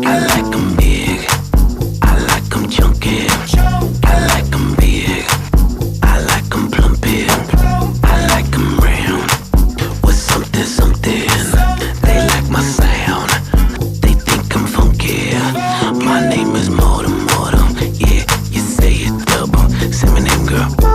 I like 'em big, I like 'em chunky. I like 'em big, I like 'em plumpy. I like 'em round with something, something. They like my sound, they think I'm funky. My name is Mortem, Mortem, yeah, you say it double. Say my name, girl.